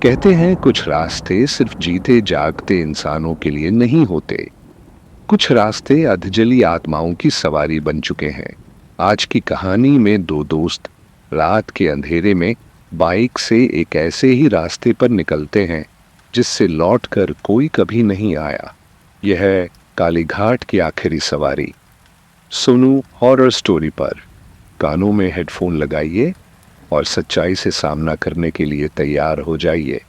कहते हैं कुछ रास्ते सिर्फ जीते जागते इंसानों के लिए नहीं होते। कुछ रास्ते अधजली आत्माओं की सवारी बन चुके हैं। आज की कहानी में दो दोस्त रात के अंधेरे में बाइक से एक ऐसे ही रास्ते पर निकलते हैं जिससे लौटकर कोई कभी नहीं आया। यह है कालीघाट की आखिरी सवारी। सुनो हॉरर स्टोरी पर। कानों में हेडफोन लगाइए और सच्चाई से सामना करने के लिए तैयार हो जाइए।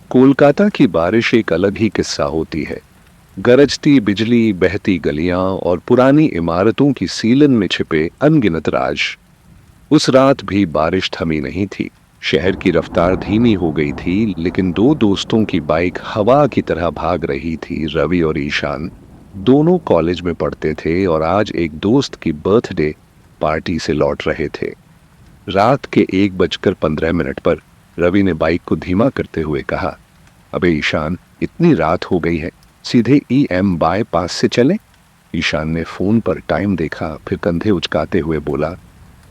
कोलकाता की बारिश एक अलग ही किस्सा होती है। गरजती बिजली, बहती गलियां और पुरानी इमारतों की सीलन में छिपे अनगिनत राज। उस रात भी बारिश थमी नहीं थी। शहर की रफ्तार धीमी हो गई थी, लेकिन दो दोस्तों की बाइक हवा की तरह भाग रही थी। रवि और ईशान दोनों कॉलेज में पढ़ते थे और आज एक दोस्त की बर्थडे पार्टी से लौट रहे थे। रात के 1:15 पर रवि ने बाइक को धीमा करते हुए कहा, अबे ईशान, इतनी रात हो गई है, सीधे EM बाईपास से चलें? ईशान ने फोन पर टाइम देखा, फिर कंधे उचकाते हुए बोला,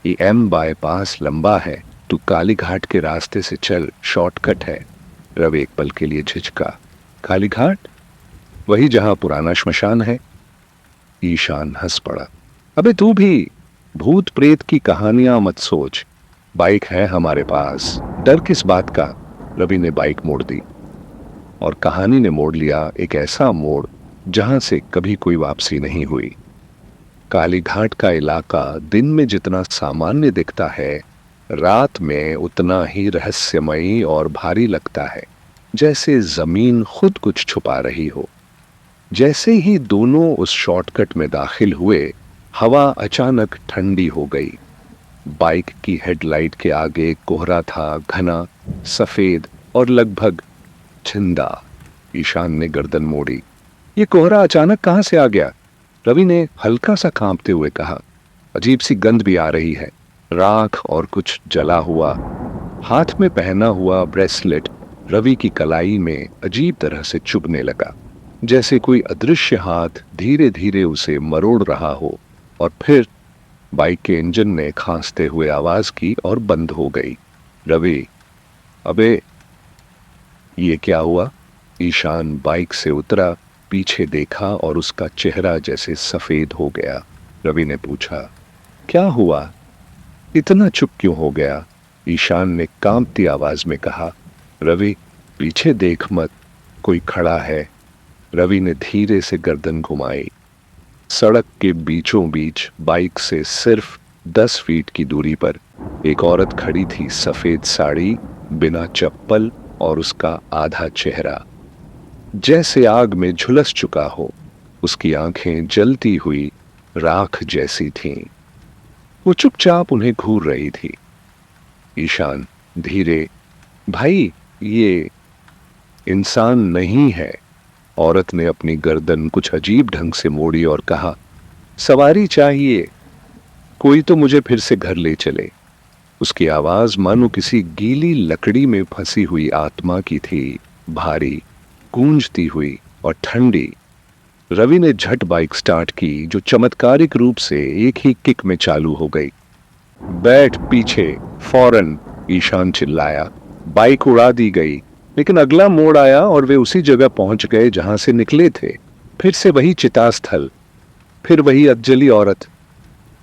EM बाईपास लंबा है, तू कालीघाट के रास्ते से चल, शॉर्टकट है। रवि एक पल के लिए झिझका। कालीघाट? वही जहां पुराना श्मशान है। ईशान हंस पड़ा। अबे तू भी भूत प्रेत की कहानियां मत सोच। बाइक है हमारे पास, डर किस बात का? रवि ने बाइक मोड़ दी और कहानी ने मोड़ लिया, एक ऐसा मोड़ जहां से कभी कोई वापसी नहीं हुई। कालीघाट का इलाका दिन में जितना सामान्य दिखता है, रात में उतना ही रहस्यमयी और भारी लगता है, जैसे जमीन खुद कुछ छुपा रही हो। जैसे ही दोनों उस शॉर्टकट में दाखिल हुए, हवा अचानक ठंडी हो गई। बाइक की हेडलाइट के आगे कोहरा था, घना, सफेद और लगभग जिंदा। ईशान ने गर्दन मोड़ी। ये कोहरा अचानक कहां से आ गया? रवि ने हल्का सा कांपते हुए कहा। अजीब सी गंध भी आ रही है, राख और कुछ जला हुआ। हाथ में पहना हुआ ब्रेसलेट रवि की कलाई में अजीब तरह से चुभने लगा, जैसे कोई अदृश्य हाथ धीरे धीरे उसे मरोड़ रहा हो। और फिर बाइक के इंजन ने खांसते हुए आवाज की और बंद हो गई। रवि, अबे ये क्या हुआ? ईशान बाइक से उतरा, पीछे देखा और उसका चेहरा जैसे सफेद हो गया। रवि ने पूछा, क्या हुआ? इतना चुप क्यों हो गया? ईशान ने कांपती आवाज में कहा, रवि पीछे देख मत, कोई खड़ा है। रवि ने धीरे से गर्दन घुमाई। सड़क के बीचों बीच बाइक से सिर्फ 10 फीट की दूरी पर एक औरत खड़ी थी, सफेद साड़ी, बिना चप्पल और उसका आधा चेहरा जैसे आग में झुलस चुका हो। उसकी आंखें जलती हुई राख जैसी थीं। वो चुपचाप उन्हें घूर रही थी। ईशान धीरे, भाई ये इंसान नहीं है। औरत ने अपनी गर्दन कुछ अजीब ढंग से मोड़ी और कहा, सवारी चाहिए, कोई तो मुझे फिर से घर ले चले। उसकी आवाज मानो किसी गीली लकड़ी में फंसी हुई आत्मा की थी, भारी, गूंजती हुई और ठंडी। रवि ने झट बाइक स्टार्ट की, जो चमत्कारिक रूप से एक ही किक में चालू हो गई। बैठ पीछे, फौरन, ईशान चिल्लाया। बाइक उड़ा दी गई, लेकिन अगला मोड़ आया और वे उसी जगह पहुंच गए जहां से निकले थे। फिर से वही चितास्थल, फिर वही अधजली औरत।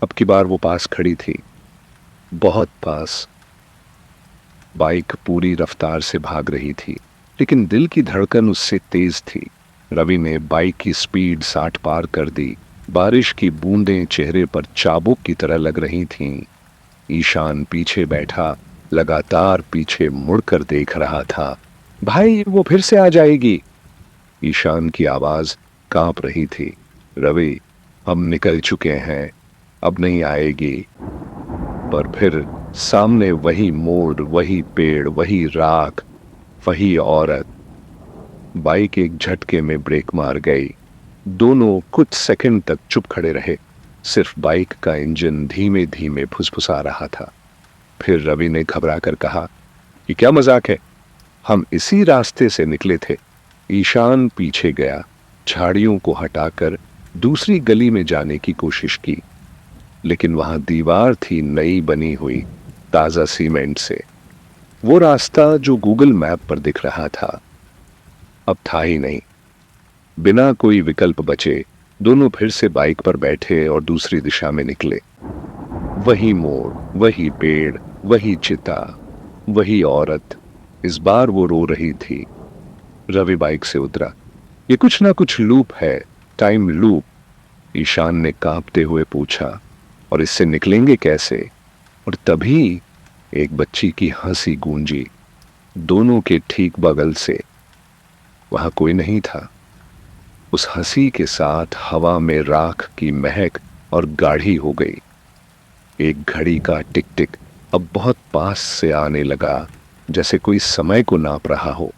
अब की बार वो पास खड़ी थी, बहुत पास। बाइक पूरी रफ्तार से भाग रही थी, लेकिन दिल की धड़कन उससे तेज थी। रवि ने बाइक की स्पीड 60 पार कर दी। बारिश की बूंदें चेहरे पर चाबुक की तरह लग रही थीं। ईशान पीछे बैठा लगातार पीछे मुड़कर देख रहा था। भाई वो फिर से आ जाएगी। ईशान की आवाज कांप रही थी। रवि, हम निकल चुके हैं, अब नहीं आएगी। पर फिर सामने वही मोड़, वही पेड़, वही राख, वही औरत। बाइक एक झटके में ब्रेक मार गई। दोनों कुछ सेकंड तक चुप खड़े रहे। सिर्फ बाइक का इंजन धीमे धीमे फुसफुसा रहा था। फिर रवि ने घबरा कर कहा, ये क्या मजाक है? हम इसी रास्ते से निकले थे। ईशान पीछे गया, झाड़ियों को हटाकर दूसरी गली में जाने की कोशिश की, लेकिन वहां दीवार थी, नई बनी हुई, ताजा सीमेंट से। वो रास्ता जो गूगल मैप पर दिख रहा था अब था ही नहीं। बिना कोई विकल्प बचे दोनों फिर से बाइक पर बैठे और दूसरी दिशा में निकले। वही मोड़, वही पेड़, वही चिता, वही औरत। इस बार वो रो रही थी। रवि बाइक से उतरा। ये कुछ ना कुछ लूप है, टाइम लूप, ईशान ने कांपते हुए पूछा। और इससे निकलेंगे कैसे? और तभी एक बच्ची की हंसी गूंजी दोनों के ठीक बगल से। वहां कोई नहीं था। उस हंसी के साथ हवा में राख की महक और गाढ़ी हो गई। एक घड़ी का टिक टिक अब बहुत पास से आने लगा, जैसे कोई समय को नाप रहा हो।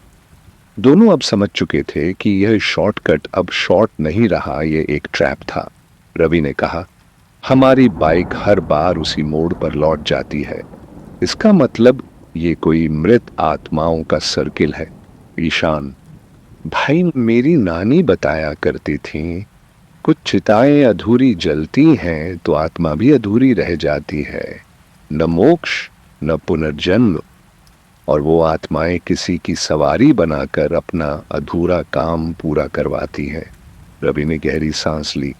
दोनों अब समझ चुके थे कि यह शॉर्टकट अब शॉर्ट नहीं रहा, यह एक ट्रैप था। रवि ने कहा, हमारी बाइक हर बार उसी मोड़ पर लौट जाती है। इसका मतलब ये कोई मृत आत्माओं का सर्किल है। ईशान, भाई मेरी नानी बताया करती थी, कुछ चिताएं अधूरी जलती हैं तो आत्मा भी अधूरी रह जाती है। न मोक्ष, न पुनर्जन्म। और वो आत्माएं किसी की सवारी बनाकर अपना अधूरा काम पूरा करवाती हैं। रवि ने गहरी सांस ली।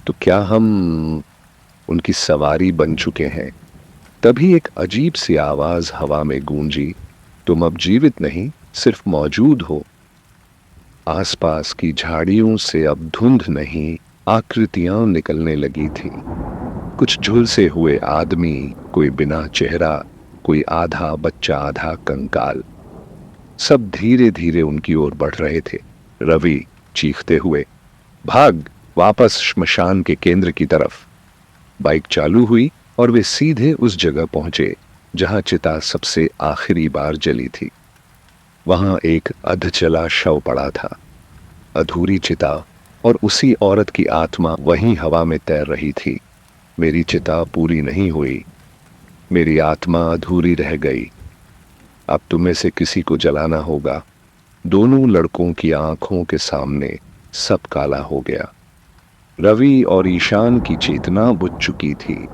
तो क्या हम उनकी सवारी बन चुके हैं? तभी एक अजीब सी आवाज हवा में गूंजी, तुम अब जीवित नहीं, सिर्फ मौजूद हो। आसपास की झाड़ियों से अब धुंध नहीं, आकृतियां निकलने लगी थी। कुछ झुलसे हुए आदमी, कोई बिना चेहरा, कोई आधा बच्चा आधा कंकाल। सब धीरे धीरे उनकी ओर बढ़ रहे थे। रवि चीखते हुए, भाग वापस श्मशान के केंद्र की तरफ। बाइक चालू हुई और वे सीधे उस जगह पहुंचे जहां चिता सबसे आखिरी बार जली थी। वहां एक अधजला शव पड़ा था, अधूरी चिता, और उसी औरत की आत्मा वहीं हवा में तैर रही थी। मेरी चिता पूरी नहीं हुई, मेरी आत्मा अधूरी रह गई। अब तुम्हें से किसी को जलाना होगा। दोनों लड़कों की आंखों के सामने सब काला हो गया। रवि और ईशान की चेतना बुझ चुकी थी।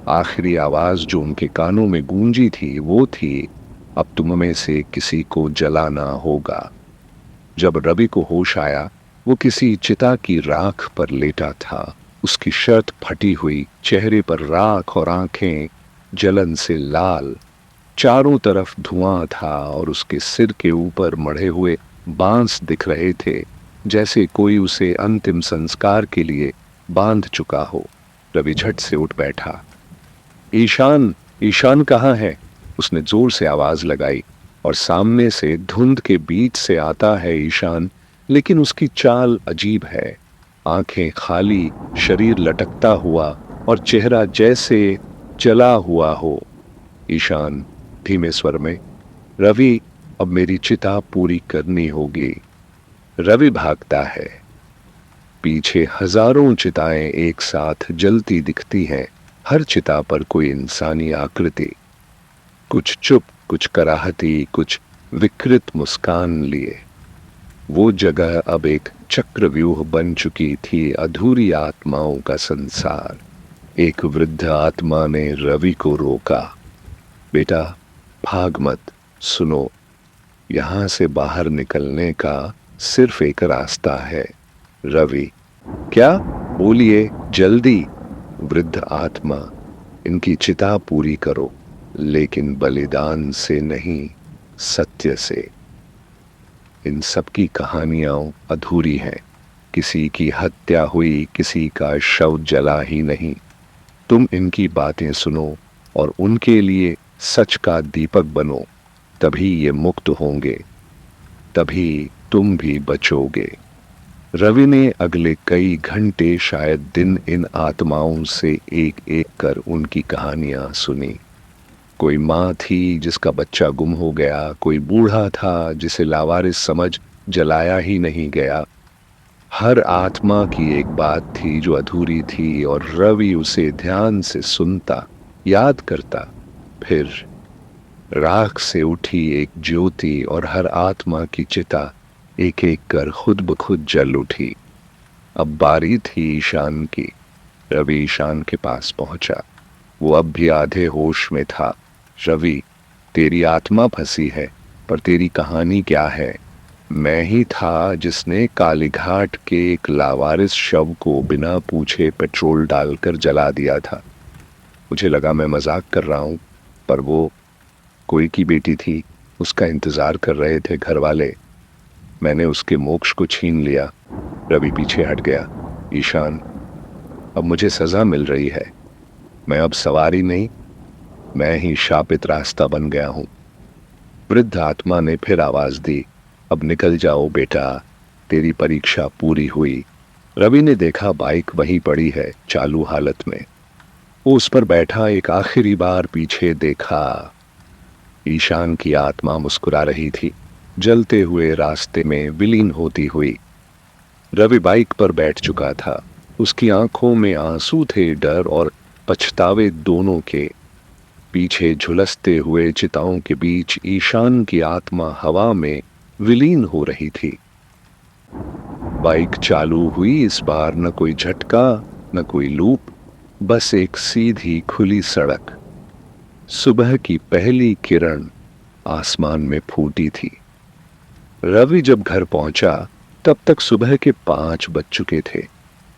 आखिरी आवाज जो उनके कानों में गूंजी थी वो थी, अब तुम में से किसी को जलाना होगा। जब रवि को होश आया, वो किसी चिता की राख पर लेटा था। उसकी शर्ट फटी हुई, चेहरे पर राख और आंखें जलन से लाल। चारों तरफ धुआं था और उसके सिर के ऊपर मढ़े हुए बांस दिख रहे थे, जैसे कोई उसे अंतिम संस्कार के लिए बांध चुका हो। रवि झट से उठ बैठा। ईशान, ईशान कहाँ है? उसने जोर से आवाज लगाई। और सामने से धुंध के बीच से आता है ईशान, लेकिन उसकी चाल अजीब है। आंखें खाली, शरीर लटकता हुआ और चेहरा जैसे जला हुआ हो। ईशान धीमे स्वर में, रवि अब मेरी चिता पूरी करनी होगी। रवि भागता है। पीछे हजारों चिताएं एक साथ जलती दिखती हैं, हर चिता पर कोई इंसानी आकृति, कुछ चुप, कुछ कराहती, कुछ विकृत मुस्कान लिए। वो जगह अब एक चक्रव्यूह बन चुकी थी, अधूरी आत्माओं का संसार। एक वृद्ध आत्मा ने रवि को रोका, बेटा भाग मत, सुनो, यहां से बाहर निकलने का सिर्फ एक रास्ता है। रवि, क्या? बोलिए जल्दी। वृद्ध आत्मा, इनकी चिता पूरी करो, लेकिन बलिदान से नहीं, सत्य से। इन सब की कहानियां अधूरी हैं। किसी की हत्या हुई, किसी का शव जला ही नहीं। तुम इनकी बातें सुनो और उनके लिए सच का दीपक बनो, तभी ये मुक्त होंगे, तभी तुम भी बचोगे। रवि ने अगले कई घंटे, शायद दिन, इन आत्माओं से एक एक कर उनकी कहानियां सुनी। कोई माँ थी जिसका बच्चा गुम हो गया, कोई बूढ़ा था जिसे लावारिस समझ जलाया ही नहीं गया। हर आत्मा की एक बात थी जो अधूरी थी और रवि उसे ध्यान से सुनता, याद करता। फिर राख से उठी एक ज्योति और हर आत्मा की चिता एक एक कर खुद ब खुद जल उठी। अब बारी थी ईशान की। रवि ईशान के पास पहुंचा। वो अब भी आधे होश में था। रवि, तेरी आत्मा फंसी है, पर तेरी कहानी क्या है? मैं ही था जिसने कालीघाट के एक लावारिस शव को बिना पूछे पेट्रोल डालकर जला दिया था। मुझे लगा मैं मजाक कर रहा हूं, पर वो कोई की बेटी थी, उसका इंतजार कर रहे थे घर वाले। मैंने उसके मोक्ष को छीन लिया। रवि पीछे हट गया। ईशान, अब मुझे सजा मिल रही है। मैं अब सवारी नहीं, मैं ही शापित रास्ता बन गया हूं। वृद्ध आत्मा ने फिर आवाज दी, अब निकल जाओ बेटा, तेरी परीक्षा पूरी हुई। रवि ने देखा बाइक वहीं पड़ी है, चालू हालत में। वो उस पर बैठा एक आखिरी बार पीछे देखा। ईशान की आत्मा मुस्कुरा रही थी, जलते हुए रास्ते में विलीन होती हुई। रवि बाइक पर बैठ चुका था। उसकी आंखों में आंसू थे, डर और पछतावे दोनों के। पीछे झुलसते हुए चिताओं के बीच ईशान की आत्मा हवा में विलीन हो रही थी। बाइक चालू हुई। इस बार न कोई झटका, न कोई लूप, बस एक सीधी खुली सड़क। सुबह की पहली किरण आसमान में फूटी थी। रवि जब घर पहुंचा तब तक सुबह के 5 बज चुके थे।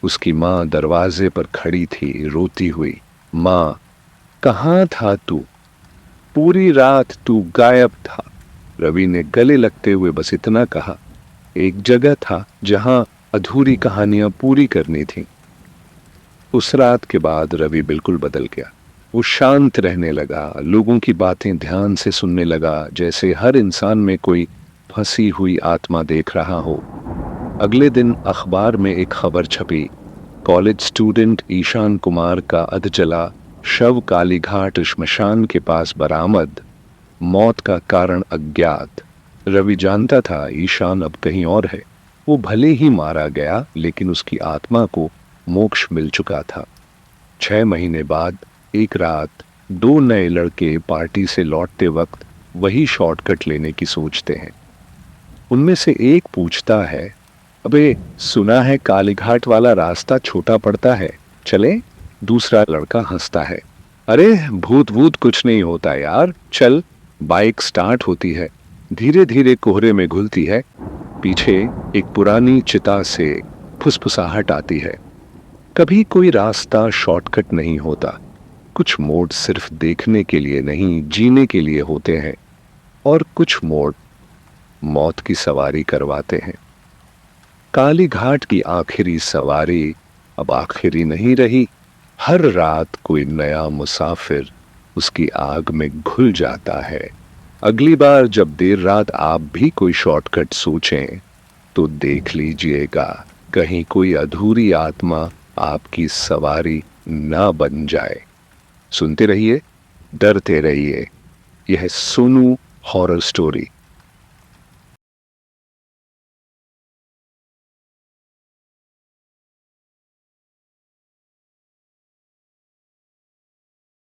उसकी मां दरवाजे पर खड़ी थी, रोती हुई। मां, कहाँ था तू? पूरी रात तू गायब था। रवि ने गले लगते हुए बस इतना कहा। एक जगह था जहां अधूरी कहानियां पूरी करनी थी। उस रात के बाद रवि बिल्कुल बदल गया। वो शांत रहने लगा, लोगों की बातें ध्यान से सुनने लगा, जैसे हर इंसान में कोई फंसी हुई आत्मा देख रहा हो। अगले दिन अखबार में एक खबर छपी, कॉलेज स्टूडेंट ईशान कुमार का अधजला शव कालीघाट श्मशान के पास बरामद, मौत का कारण अज्ञात। रवि जानता था ईशान अब कहीं और है। वो भले ही मारा गया, लेकिन उसकी आत्मा को मोक्ष मिल चुका था। 6 महीने बाद एक रात 2 नए लड़के पार्टी से लौटते वक्त वही शॉर्टकट लेने की सोचते हैं। उनमें से एक पूछता है, अबे सुना है कालीघाट वाला रास्ता छोटा पड़ता है, चले? दूसरा लड़का हंसता है, अरे भूत वूत कुछ नहीं होता यार, चल। बाइक स्टार्ट होती है, धीरे धीरे कोहरे में घुलती है। पीछे एक पुरानी चिता से फुसफुसाहट आती है। कभी कोई रास्ता शॉर्टकट नहीं होता। कुछ मोड़ सिर्फ देखने के लिए नहीं, जीने के लिए होते हैं। और कुछ मोड़ मौत की सवारी करवाते हैं। कालीघाट की आखिरी सवारी अब आखिरी नहीं रही। हर रात कोई नया मुसाफिर उसकी आग में घुल जाता है। अगली बार जब देर रात आप भी कोई शॉर्टकट सोचें, तो देख लीजिएगा कहीं कोई अधूरी आत्मा आपकी सवारी ना बन जाए। सुनते रहिए, डरते रहिए। यह सोनू हॉरर स्टोरी।